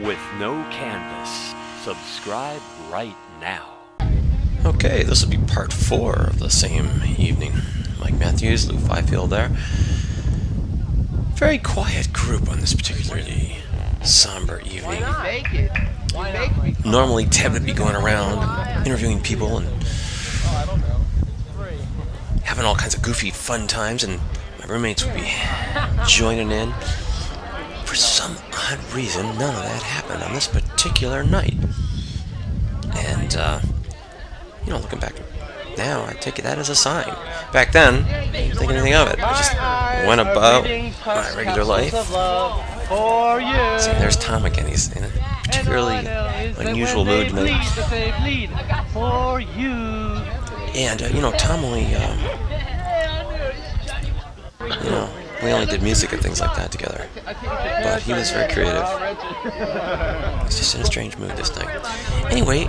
with no canvas. Subscribe right now. Okay, this will be part 4 of the same evening. Mike Matthews, Lou Fifield there. Very quiet group on this particularly somber evening. Normally Ted would be going around interviewing people and having all kinds of goofy fun times, and my roommates would be joining in. For some odd reason, none of that happened on this particular night. And, looking back now, I take that as a sign. Back then, I didn't think anything of it. I just went about my regular life. See, there's Tom again. He's in a particularly unusual mood tonight. And, Tom only, we only did music and things like that together. But he was very creative. He's just in a strange mood this night. Anyway,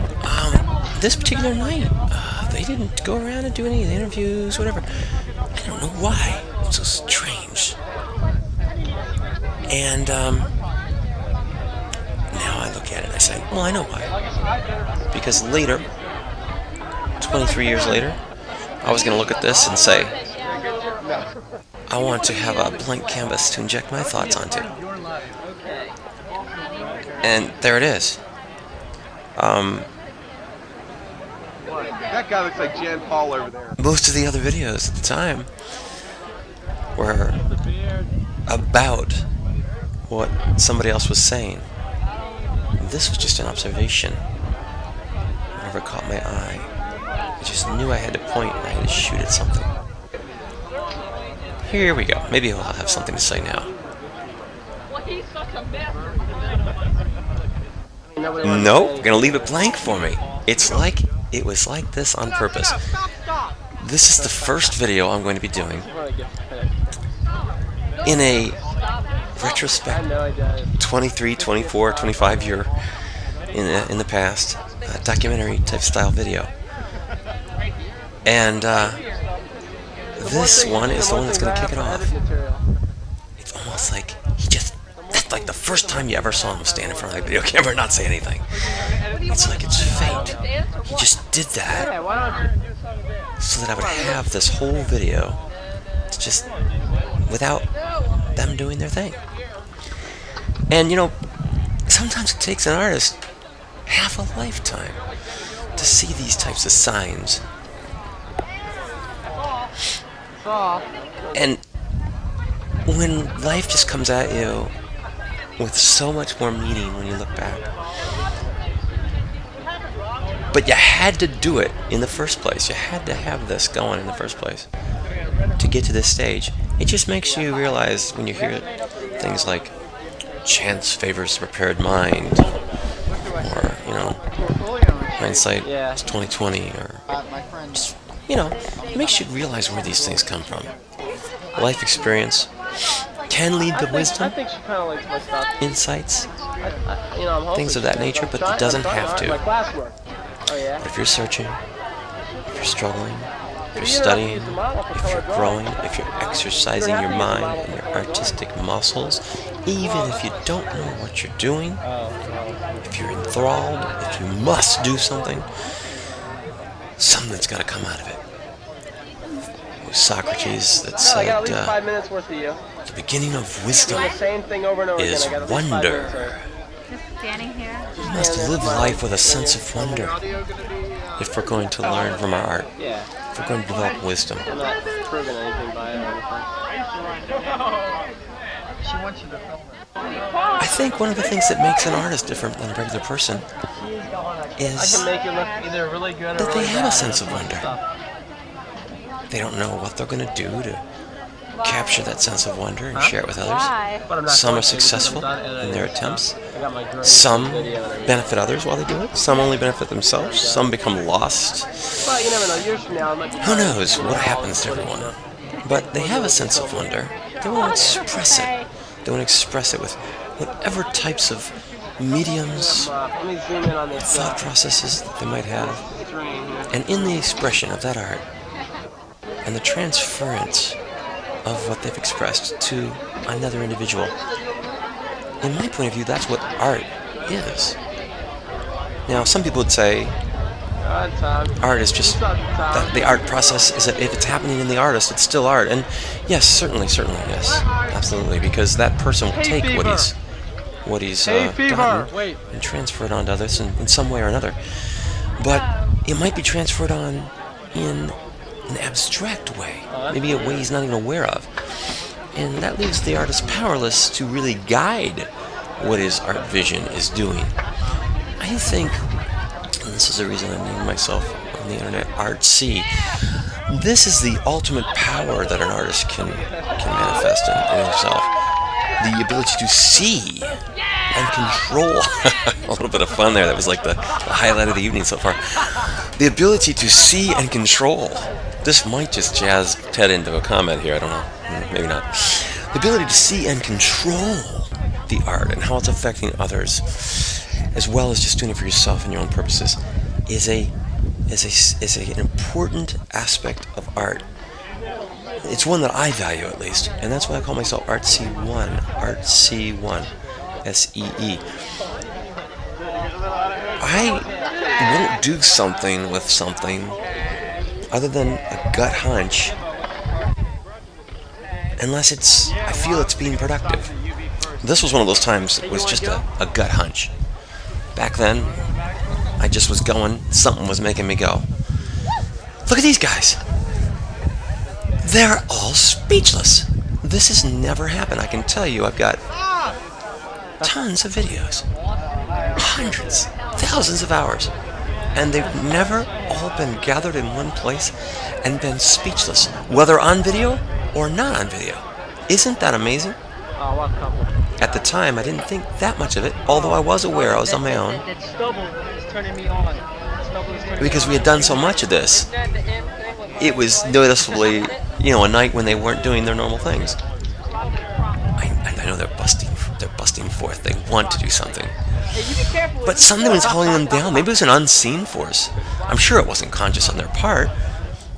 this particular night, they didn't go around and do any of the interviews, whatever. I don't know why. It's so strange. And, now I look at it and I say, well, I know why. Because later, 23 years later, I was going to look at this and say, I want to have a blank canvas to inject my thoughts onto. And there it is. That guy looks like Jan Paul over there. Most of the other videos at the time were about what somebody else was saying. This was just an observation. Whatever caught my eye. I just knew I had to point and I had to shoot at something. Here we go. Maybe he'll have something to say now. Nope, gonna leave it blank for me. It was like this on purpose. This is the first video I'm going to be doing in a retrospect 23, 24, 25 year in the past documentary type style video. And this one is the one that's going to kick it off. It's almost like that's like the first time you ever saw him stand in front of the video camera and not say anything. It's like it's fate. He just did that so that I would have this whole video just without them doing their thing. And, sometimes it takes an artist half a lifetime to see these types of signs. And when life just comes at you with so much more meaning when you look back, but you had to do it in the first place. You had to have this going in the first place to get to this stage. It just makes you realize when you hear things like chance favors the prepared mind, or hindsight is 20/20, or just, it makes you realize where these things come from. Life experience can lead to wisdom, insights, things of that nature, but it doesn't have to. But if you're searching, if you're struggling, if you're studying, if you're growing, if you're exercising your mind and your artistic muscles, even if you don't know what you're doing, if you're enthralled, if you must do something, something's got to come out of it. It was Socrates that said, the beginning of wisdom is wonder. We must live life with a sense of wonder if we're going to learn from our art, if we're going to develop wisdom. I think one of the things that makes an artist different than a regular person is that they have a sense of wonder. They don't know what they're going to do to capture that sense of wonder and share it with others. Some are successful in their attempts. Some benefit others while they do it. Some only benefit themselves. Some become lost. Who knows what happens to everyone? But they have a sense of wonder. They want to express it. They want to express it with whatever types of mediums, thought processes that they might have. And in the expression of that art, and the transference of what they've expressed to another individual, in my point of view, that's what art is. Now, some people would say art is just the art process is that if it's happening in the artist, it's still art. And yes, certainly, yes, absolutely, because that person will take what he's gotten and transfer it onto others in some way or another. But it might be transferred on in an abstract way, maybe a way he's not even aware of. And that leaves the artist powerless to really guide what his art vision is doing. I think, and this is the reason I named myself on the internet Artsy, this is the ultimate power that an artist can manifest in himself. The ability to see and control. A little bit of fun there. That was like the highlight of the evening so far. The ability to see and control. This might just jazz Ted into a comment here. I don't know. Maybe not. The ability to see and control the art and how it's affecting others, as well as just doing it for yourself and your own purposes, is an important aspect of art. It's one that I value, at least, and that's why I call myself Artsy1. Artsy1, S-E-E. I won't do something with something other than a gut hunch, unless I feel it's being productive. This was one of those times it was just a gut hunch. Back then, I just was going, something was making me go. Look at these guys. They're all speechless. This has never happened. I can tell you, I've got tons of videos. Hundreds, thousands of hours. And they've never all been gathered in one place and been speechless, whether on video or not on video. Isn't that amazing? At the time, I didn't think that much of it, although I was aware I was on my own. Because we had done so much of this, it was noticeably, a night when they weren't doing their normal things. I know they're busting forth. They want to do something. But something was holding them down. Maybe it was an unseen force. I'm sure it wasn't conscious on their part.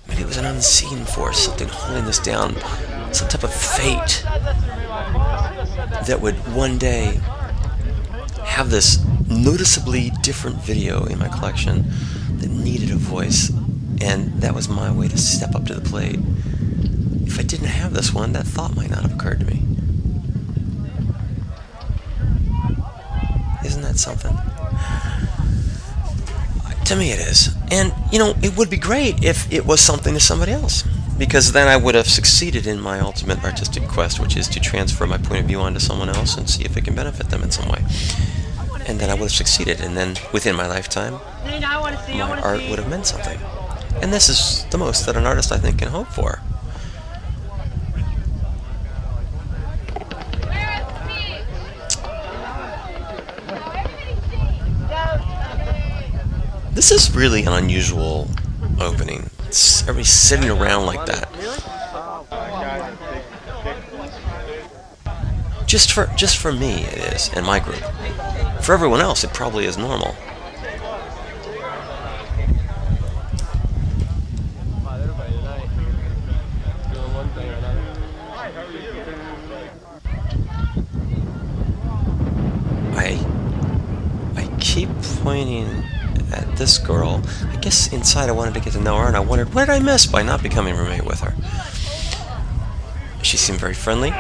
Maybe it was an unseen force, something holding this down, some type of fate that would one day have this noticeably different video in my collection that needed a voice, and that was my way to step up to the plate. If I didn't have this one, that thought might not have occurred to me. Isn't that something? To me it is. And, it would be great if it was something to somebody else, because then I would have succeeded in my ultimate artistic quest, which is to transfer my point of view onto someone else and see if it can benefit them in some way. And then I would have succeeded, and then within my lifetime, my art would have meant something. And this is the most that an artist, I think, can hope for. This is really an unusual opening. Everybody's sitting around like that. Just for me, it is, and my group. For everyone else, it probably is normal. I keep pointing at this girl. I guess inside I wanted to get to know her, and I wondered, what did I miss by not becoming roommate with her? She seemed very friendly,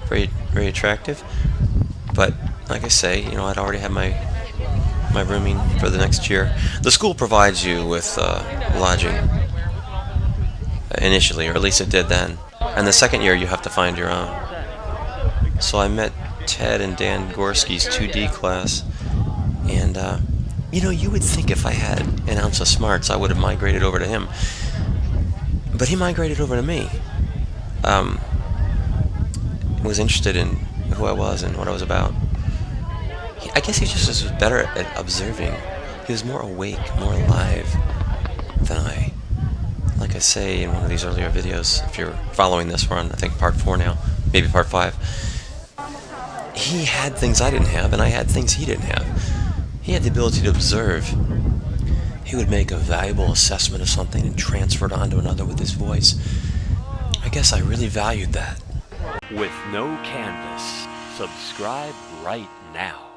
very attractive, but like I say, I'd already had my rooming for the next year. The school provides you with lodging initially, or at least it did then, and the second year you have to find your own. So I met Ted and Dan Gorski's 2D class, and you would think if I had an ounce of smarts I would have migrated over to him, but he migrated over to me. Was interested in who I was and what I was about. I guess he just was better at observing. He was more awake, more alive than I. Like I say in one of these earlier videos, if you're following this, we're on, I think, part 4 now, maybe part 5. He had things I didn't have, and I had things he didn't have. He had the ability to observe. He would make a valuable assessment of something and transfer it onto another with his voice. I guess I really valued that. With no canvas, Subscribe right now.